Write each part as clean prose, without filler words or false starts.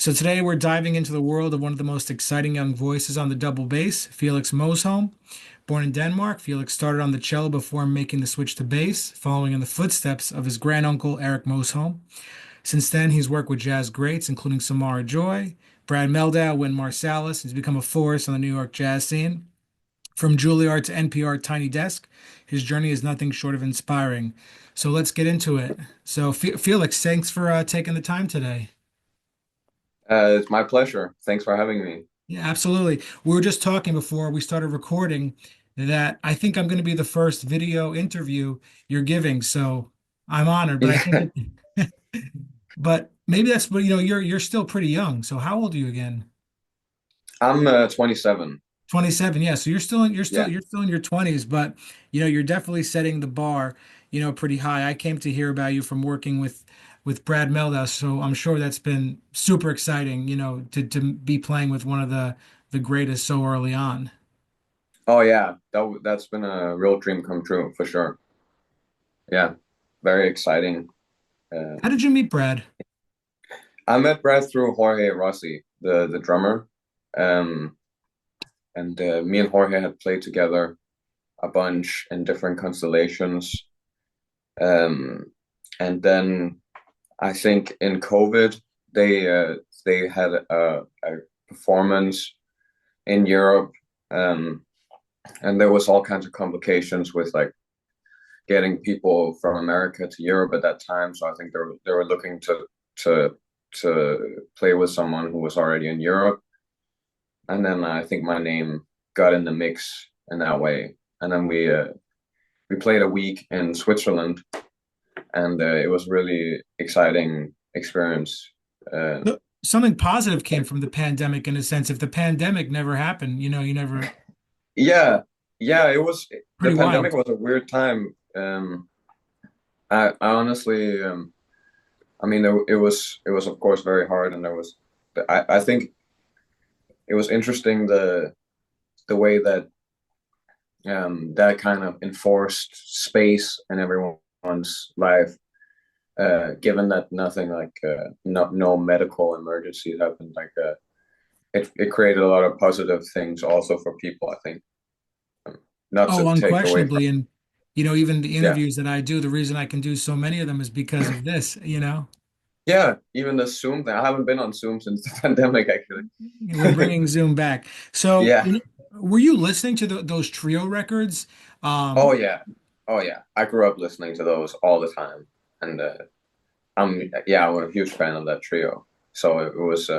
So today we're diving into the world of one of the most exciting young voices on the double bass, Felix Moseholm. Born in Denmark, Felix started on the cello before making the switch to bass, following in the footsteps of his granduncle Erik Moseholm. Since then, he's worked with jazz greats including Samara Joy, Brad Mehldau, Wynton Marsalis. He's become a force on the New York jazz scene. From Juilliard to NPR Tiny Desk, his journey is nothing short of inspiring. So let's get into it. So, Felix, thanks for taking the time today. It's my pleasure. Thanks for having me. Yeah, absolutely. We were just talking before we started recording that I think I'm going to be the first video interview you're giving, so I'm honored. But I think Yeah, it, but maybe that's, but you're still pretty young. So how old are you again? I'm 27. 27. Yeah, so Yeah. you're still in your 20s, but you're definitely setting the bar, pretty high. I came to hear about you from working with Brad Mehldau, so I'm sure that's been super exciting, to be playing with one of the greatest so early on. Oh yeah, that's been a real dream come true for sure. Yeah, very exciting. Uh, How did you meet Brad? I met Brad through Jorge Rossi, the drummer, um, and me and Jorge had played together a bunch in different constellations. Um, and then I think in COVID they had a performance in Europe. Um, and there was all kinds of complications with like getting people from America to Europe at that time. So I think they were looking to to play with someone who was already in Europe, and then I think my name got in the mix in that way. And then we played a week in Switzerland, and it was really exciting experience. Uh, So- Something positive came from the pandemic in a sense. If the pandemic never happened, you never yeah, yeah, it was the pretty pandemic wild. was a weird time. I honestly I mean, it was of course very hard, and there was, I think it was interesting the way that that kind of enforced space in everyone's life, given that nothing like no medical emergencies happened. Like it created a lot of positive things also for people. I think, not Oh, to take away from, unquestionably. And even the yeah, interviews that I do, the reason I can do so many of them is because of this. yeah, even the Zoom thing. I haven't been on Zoom since the pandemic We're actually. bringing Zoom back. So, Yeah. were you listening to those trio records? Oh Um, yeah. Oh yeah. I grew up listening to those all the time, and I'm a huge fan of that trio. So it was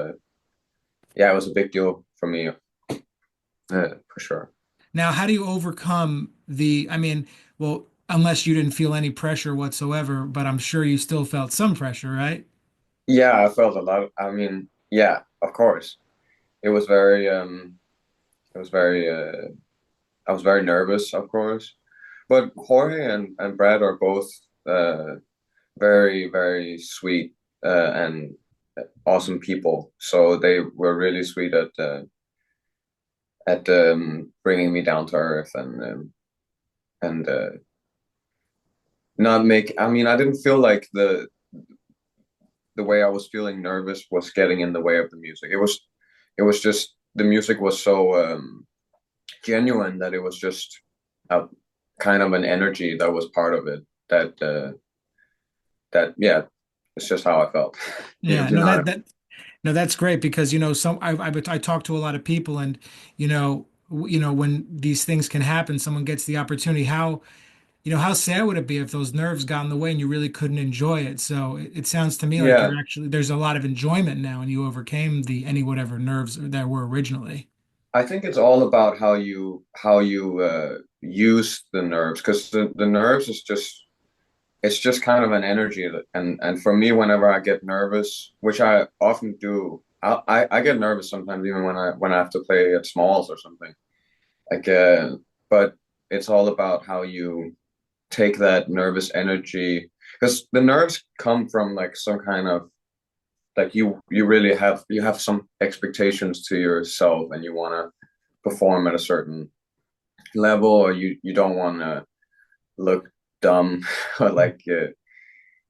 yeah, it was a big deal for me, for sure. Now, how do you overcome I mean, well, unless you didn't feel any pressure whatsoever, but I'm sure you still felt some pressure, right? Yeah, I felt a lot. I mean, yeah, of course. It was very it was very I was very nervous, of course. But Jorge and Brad are both very, very sweet and awesome people. So they were really sweet at bringing me down to earth and not make. I mean, I didn't feel like the way I was feeling nervous was getting in the way of the music. It was just the music was so genuine that it was just a kind of an energy that was part of it that yeah, it's just how I felt. You, Yeah, you no, know what I that no, that's great because I talk to a lot of people and when these things can happen, someone gets the opportunity. How sad would it be if those nerves got in the way and you really couldn't enjoy it? So it sounds to me mean? like Yeah, there's a lot of enjoyment now and you overcame the any whatever nerves that were originally. I think it's all about how you use the nerves, because the nerves is just, it's just kind of an energy and for me, whenever I get nervous, which I often do, I get nervous sometimes even when I have to play at smalls or something, like but it's all about how you take that nervous energy, because the nerves come from like some kind of, like you really have some expectations to yourself, and you want to perform at a certain level, or you don't want to look dumb or like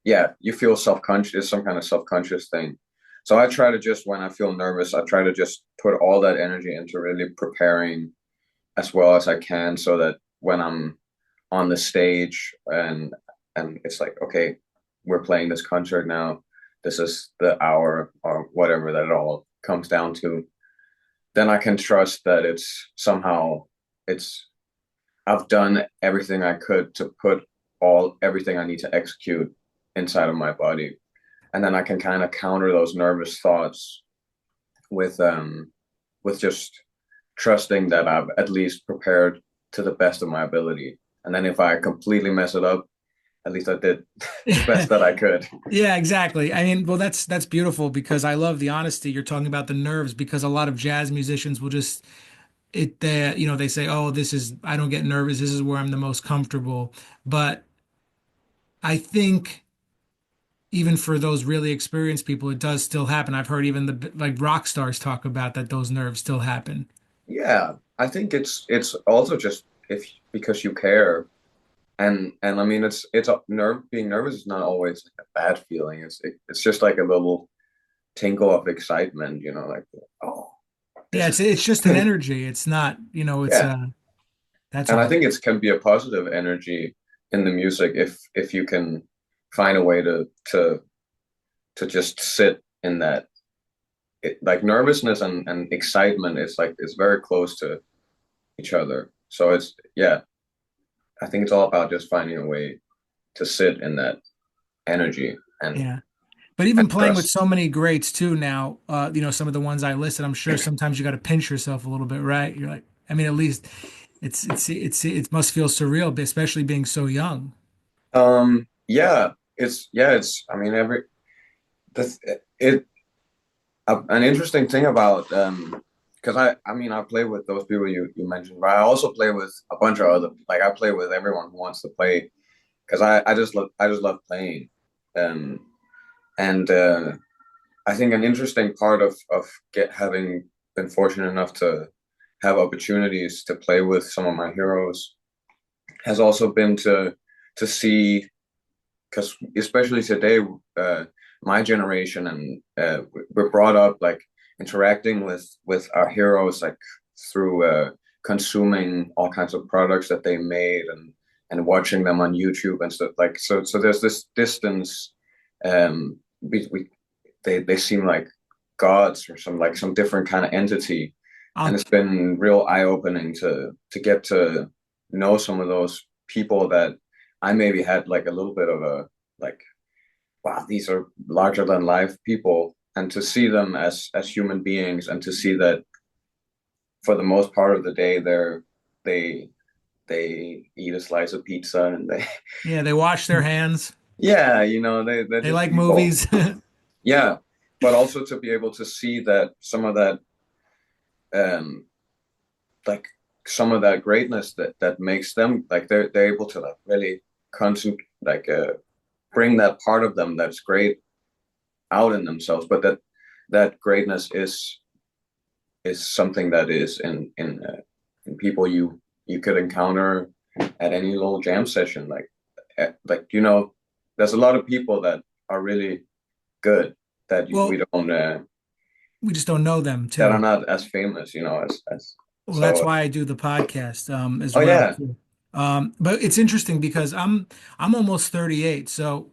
yeah, you feel self-conscious, some kind of self-conscious thing. So I try to just, when I feel nervous, I try to just put all that energy into really preparing as well as I can, so that when I'm on the stage and it's like, okay, we're playing this concert now, this is the hour or whatever that it all comes down to, then I can trust that it's somehow it's I've done everything I could to put all everything I need to execute inside of my body. And then I can kind of counter those nervous thoughts with just trusting that I've at least prepared to the best of my ability. And then if I completely mess it up, at least I did the best that I could. Yeah, exactly. I mean, well, that's beautiful because I love the honesty. You're talking about the nerves because a lot of jazz musicians will just they say, "Oh, this is I don't get nervous. This is where I'm the most comfortable." But I think even for those really experienced people, it does still happen. I've heard even the like rock stars talk about that those nerves still happen. Yeah, I think it's also just if because you care. And I mean it's a nerve being nervous is not always like a bad feeling. It's just like a little tinkle of excitement, like, oh, Yeah, this it's is just an energy. It's not, it's yeah. that's And I all. think it can be a positive energy in the music if you can find a way to just sit in that. Like nervousness and excitement is like it's very close to each other. So it's yeah, I think it's all about just finding a way to sit in that energy Yeah. But and even playing with trust. so many greats too now, some of the ones I listed, I'm sure sometimes you got to pinch yourself a little bit, right? You're like, I mean, at least it must feel surreal, especially being so young. Yeah, it's I mean the it an interesting thing about because I mean I play with those people you mentioned, but I also play with a bunch of other, like I play with everyone who wants to play because I just love playing. Um and I think an interesting part of get having been fortunate enough to have opportunities to play with some of my heroes has also been to see, because especially today, my generation and we're brought up like interacting with our heroes like through consuming all kinds of products that they made and watching them on YouTube and stuff, like so there's this distance. We they seem like gods or some different kind of entity, and I'll, it's been real eye-opening to get to know some of those people that I maybe had like a little bit of a like, wow, these are larger than life people, and to see them as human beings, and to see that for the most part of the day they they eat a slice of pizza and they yeah, they wash their hands. yeah, they're They just like people. movies. Yeah, but also to be able to see that some of that um like some of that greatness that makes them like they're able to like really concentrate, like bring that part of them that's great out in themselves, but that greatness is something that is in people you could encounter at any little jam session, like there's a lot of people that are really good that we Well, don't we just don't know them that are too. not as famous, as Well, that's so why I do the podcast as oh well yeah. too. But it's interesting because I'm almost 38. So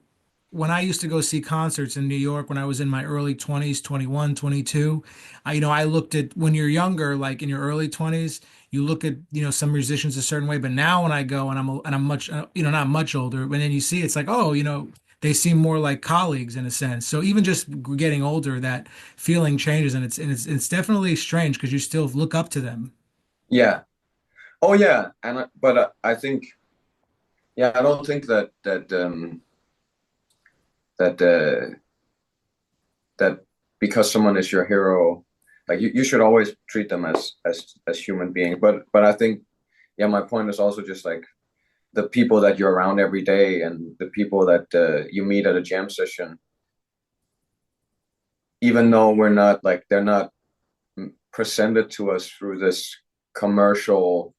when I used to go see concerts in New York when I was in my early 20s, 21, 22, I looked at when you're younger, like in your early 20s, you look at, some musicians a certain way, but now when I go and I'm much, not much older, but then you see it's like, oh, they seem more like colleagues in a sense. So even just getting older, that feeling changes and it's definitely strange because you still look up to them. Yeah. Oh yeah, but I think, yeah, I don't think that that because someone is your hero, like you should always treat them as human beings. But I think, yeah, my point is also just like the people that you're around every day and the people that you meet at a jam session, even though we're not like they're not presented to us through this commercial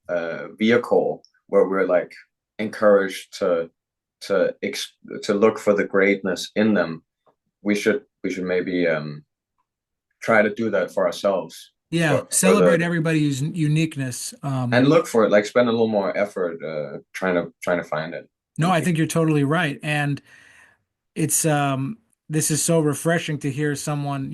vehicle where we're like encouraged to to look for the greatness in them. We should maybe try to do that for ourselves, Yeah, for celebrate the everybody's uniqueness. and look for it, like spend a little more effort trying to find it No, in I people. think you're totally right. And it's this is so refreshing to hear someone,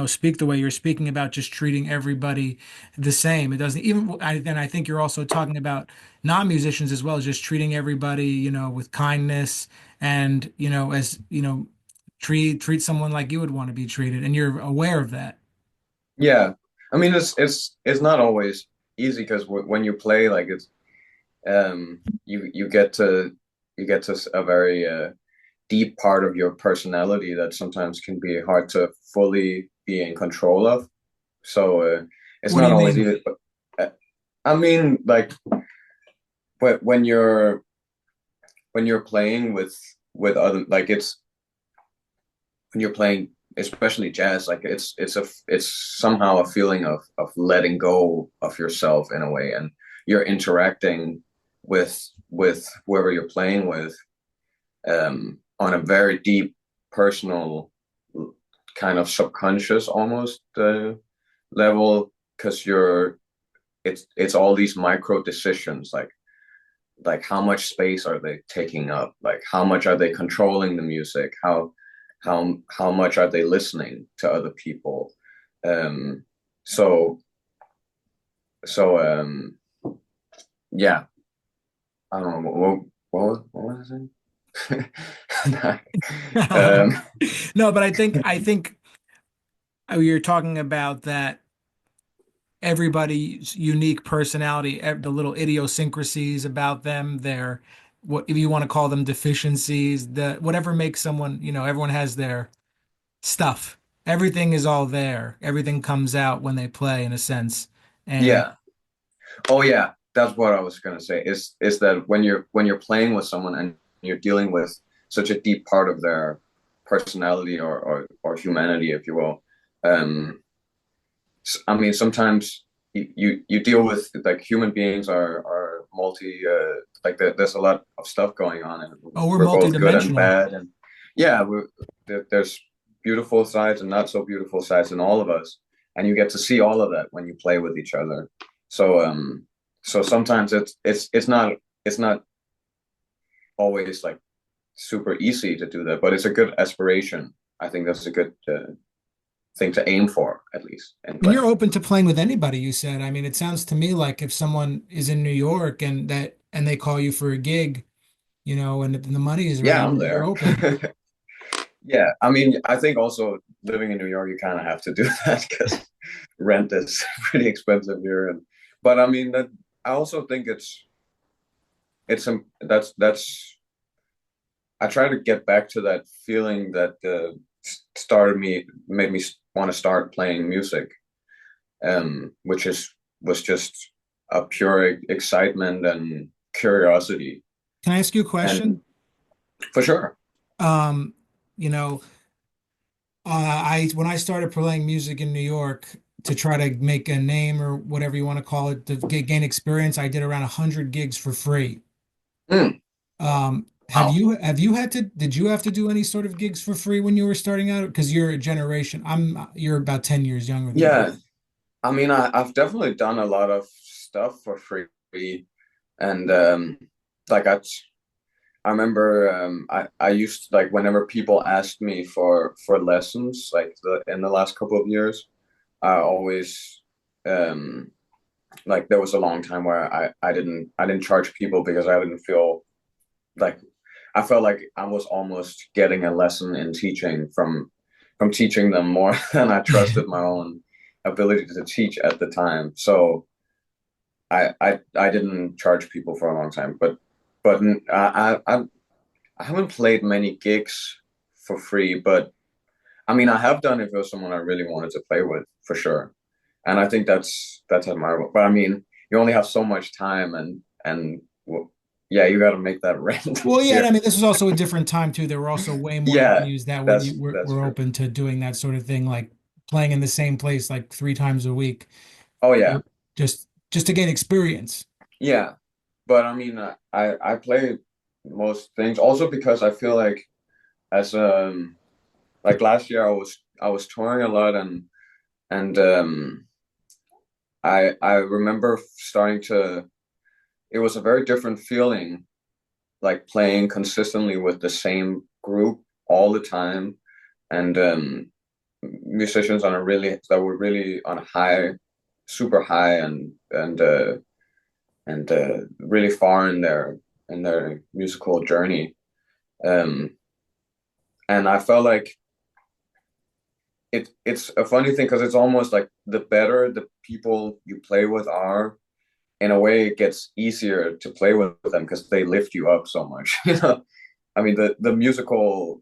speak the way you're speaking about just treating everybody the same. It doesn't even and I think you're also talking about non-musicians as well, just treating everybody, with kindness and, as, treat someone like you would want to be treated, and you're aware of that. Yeah, I mean it's not always easy because when you play, like it's you get to a very deep part of your personality that sometimes can be hard to fully be in control of. So it's What do not you always mean? easy. But I mean, like, but when you're playing with other, like it's when you're playing, especially jazz, like it's somehow a feeling of letting go of yourself in a way, and you're interacting with whoever you're playing with on a very deep personal kind of subconscious almost level because it's all these micro decisions like how much space are they taking up, like how much are they controlling the music, how much are they listening to other people, um so so yeah, I don't know what was I saying. um No, but I think you're talking about that everybody's unique personality, the little idiosyncrasies about them, their what if you want to call them deficiencies, the whatever makes someone, everyone has their stuff. Everything is all there. Everything comes out when they play in a sense. And yeah. Oh yeah, that's what I was gonna say. Is that when you're playing with someone and you're dealing with such a deep part of their personality or humanity, if you will. Um, I mean, sometimes you deal with like human beings are multi like there's a lot of stuff going on, and oh, we're we're both good and multidimensional. bad, and yeah, there's beautiful sides and not so beautiful sides in all of us, and you get to see all of that when you play with each other. So so sometimes it's not always like super easy to do that, but it's a good aspiration. I think that's a good thing to aim for, at least in And you're playing. open to playing with anybody, you said. I mean, it sounds to me like if someone is in New York and they call you for a gig, and the money is right, Yeah, I'm you're there. open. Yeah, I mean, I think also living in New York, you kind of have to do that because rent is pretty expensive here. And but I mean that I also think it's some that's I try to get back to that feeling that started me made me want to start playing music, which is was just a pure excitement and curiosity. Can I ask you a And question? for sure, Um, you know, I when I started playing music in New York to try to make a name or whatever you want to call it to gain experience, I did around 100 gigs for free. mm, Have wow, you had to did you have to do any sort of gigs for free when you were starting out? Because you're a generation. You're about 10 years younger than me. yeah. I mean, I've definitely done a lot of stuff for free, and like I remember I used to, like whenever people asked me for lessons, like in the last couple of years, I always um like there was a long time where I didn't charge people because I didn't feel like I felt like I was almost getting a lesson in teaching from teaching them more than I trusted my own ability to teach at the time. So I didn't charge people for a long time, but I haven't played many gigs for free, but I mean I have done it for someone I really wanted to play with for sure, and I think that's admirable. But I mean you only have so much time, and well, yeah, you got to make that rent Well, yeah, and I here. mean, this was also a different time too. There were also way more Yeah, venues that that's were true. open to doing that sort of thing, like playing in the same place like 3 times a week, Oh yeah, just to gain experience. yeah. But I mean I play most things also because I feel like as like last year I was touring a lot, and And I remember starting to. It was a very different feeling, like playing consistently with the same group all the time, and musicians on a really that were really on a high, super high, and really far in their musical journey. Um, and I felt like it's a funny thing because it's almost like the better the people you play with are, in a way, it gets easier to play with them because they lift you up so much. I mean, the musical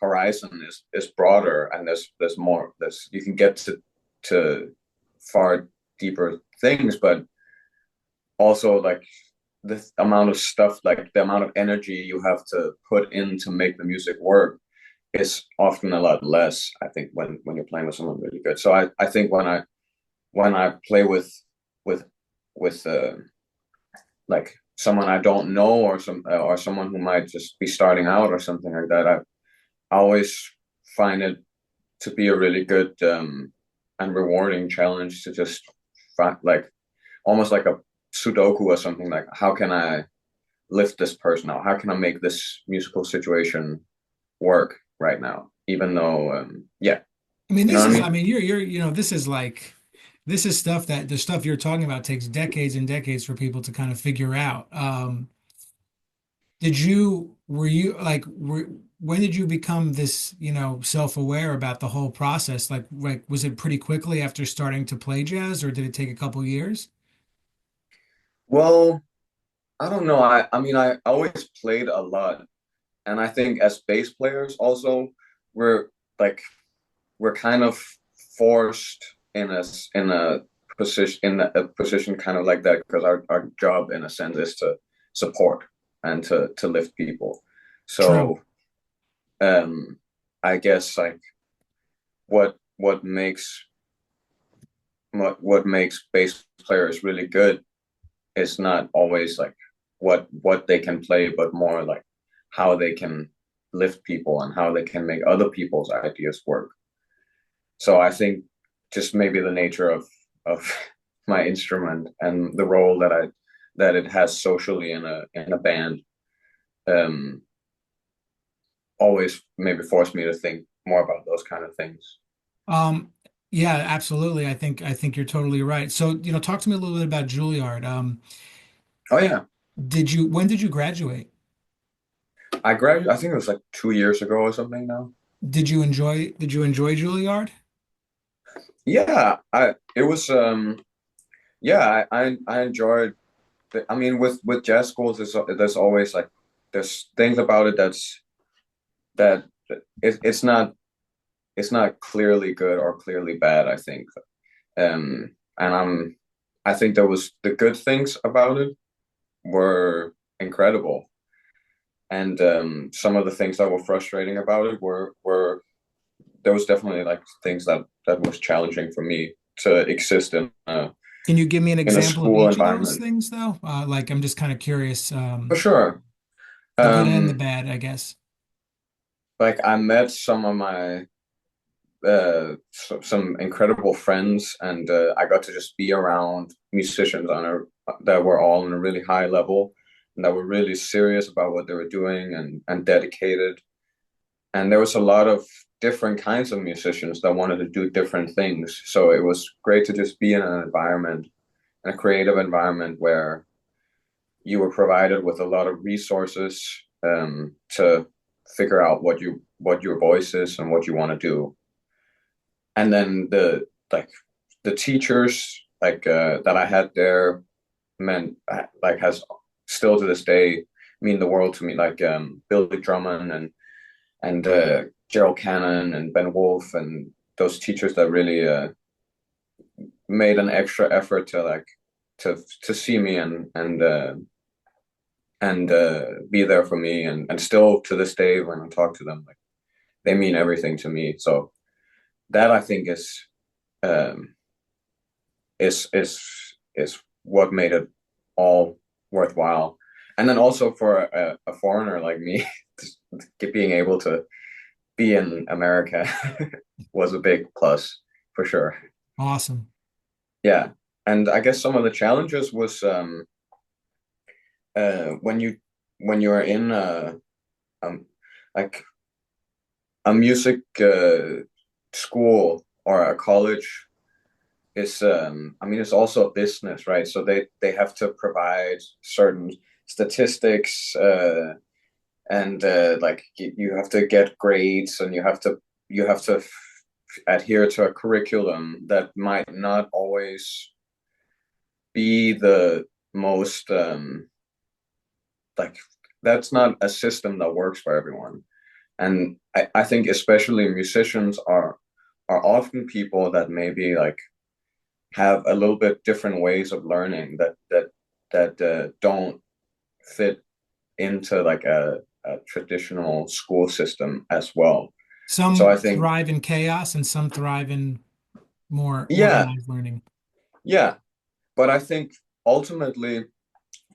horizon is broader, and there's more. There's you can get to far deeper things, but also like the amount of stuff, like the amount of energy you have to put in to make the music work is often a lot less, I think, when you're playing with someone really good. So I think when I play with with like someone I don't know, or someone who might just be starting out or something like that, I always find it to be a really good and rewarding challenge to just find, like, almost like a Sudoku or something, like how can I lift this person out? How can I make this musical situation work right now? Even though, yeah, I mean, you know this what I is, I mean? mean, this is like, this is stuff that the stuff you're talking about takes decades and decades for people to kind of figure out. Were you like, when did you become this, self-aware about the whole process? Like, was it pretty quickly after starting to play jazz, or did it take a couple years? Well, I don't know. I mean, I always played a lot, and I think as bass players also, we're like we're kind of forced in a a position kind of like that, because our job in a sense is to support and to lift people. True. So I guess like what makes what makes bass players really good is not always like what they can play, but more like how they can lift people and how they can make other people's ideas work. So I think just maybe the nature of my instrument and the role that it has socially in a band um always maybe forced me to think more about those kind of things. Um, yeah, absolutely. I think you're totally right. So, talk to me a little bit about Juilliard. Oh yeah, When did you graduate? I graduated. I think it was like 2 years ago or something now. Did you enjoy Juilliard? Yeah, I it was yeah, I enjoyed I mean, with jazz schools, there's always like there's things about it that it's not clearly good or clearly bad, I think. And I think there was the good things about it were incredible, and some of the things that were frustrating about it were there was definitely like things that was challenging for me to exist Can you give me an in a example of school each of those environment. things, though? Like, I'm just kind of curious, For sure. the good and the Um, bad, I guess. like I met some of my some incredible friends, and I got to just be around musicians that were all on a really high level, and that were really serious about what they were doing, and dedicated. And there was a lot of different kinds of musicians that wanted to do different things. So it was great to just be in an environment, in a creative environment, where you were provided with a lot of resources to figure out what your voice is and what you want to do. And then the teachers that I had there meant like has still to this day mean the world to me, like Billy Drummond and Gerald Cannon and Ben Wolf, and those teachers that really made an extra effort to like to see me and be there for me, and still to this day when I talk to them, like they mean everything to me. So that I think um is is is what made it all worthwhile. And then also for a foreigner like me, being able to be in America was a big plus for sure. Awesome. Yeah. And I guess some of the challenges was when you are in um like a music school or a college is I mean it's also a business, right? So they have to provide certain statistics and like you have to get grades and you have to adhere to a curriculum that might not always be the most like that's not a system that works for everyone. And I think especially musicians are often people that maybe like have a little bit different ways of learning that don't fit into like a traditional school system as well. So I Some think, thrive in chaos and some thrive in more yeah, organized learning. yeah. But I think ultimately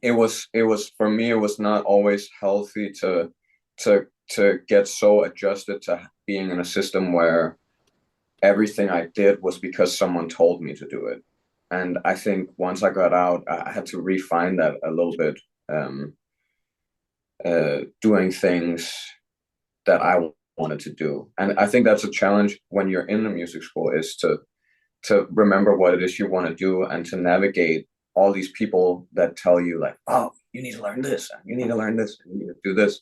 it was for me it was not always healthy to get so adjusted to being in a system where everything I did was because someone told me to do it. And I think once I got out, I had to refine that a little bit, um, doing things that I wanted to do. And I think that's a challenge when you're in the music school is to remember what it is you want to do and to navigate all these people that tell you like, oh, you need to learn this, and you need to learn this, and you need to do this.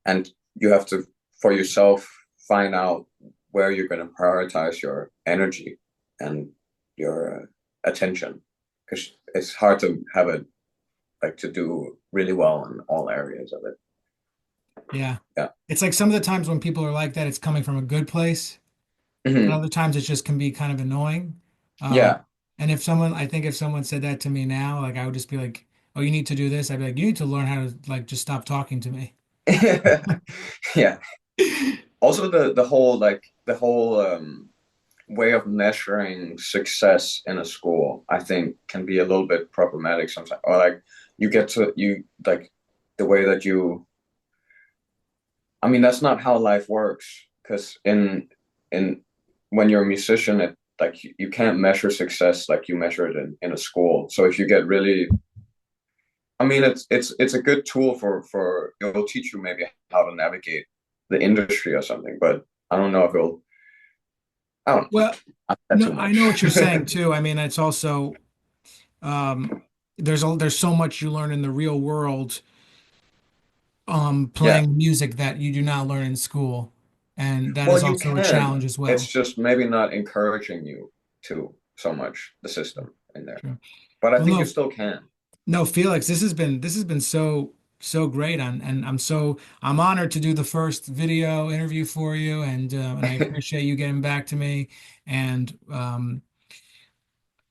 And you have to, for yourself, find out where you're going to prioritize your energy and your attention because it's hard to have it like to do really well in all areas of it. Yeah. Yeah. It's like some of the times when people are like that, it's coming from a good place. And Hmm. other times it just can be kind of annoying. Um, Yeah. and I think if someone said that to me now, like I would just be like, "Oh, you need to do this." I'd be like, "You need to learn how to like just stop talking to me." Yeah. Also the whole way of measuring success in a school, I think can be a little bit problematic sometimes. Or like you get to you like the way that you I mean that's not how life works because in when you're a musician it like you can't measure success like you measure it in a school. So if you get really I mean it's a good tool for it'll teach you maybe how to navigate the industry or something, but I don't know if it'll I don't Well, know that no, too I know much. what you're saying too. I mean, it's also um, there's so much you learn in the real world Yeah. playing music that you do not learn in school, and that Well, is you also a can. challenge as It's well. just maybe not encouraging you to so much the system in there. True. But I Well, think you no, still can. no, Felix, this has been so great, and I'm honored to do the first video interview for you, and I appreciate you getting back to me, and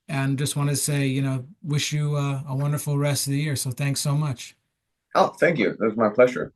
and just want to say, wish you a wonderful rest of the year. So thanks so much. Oh, thank you. It was my pleasure.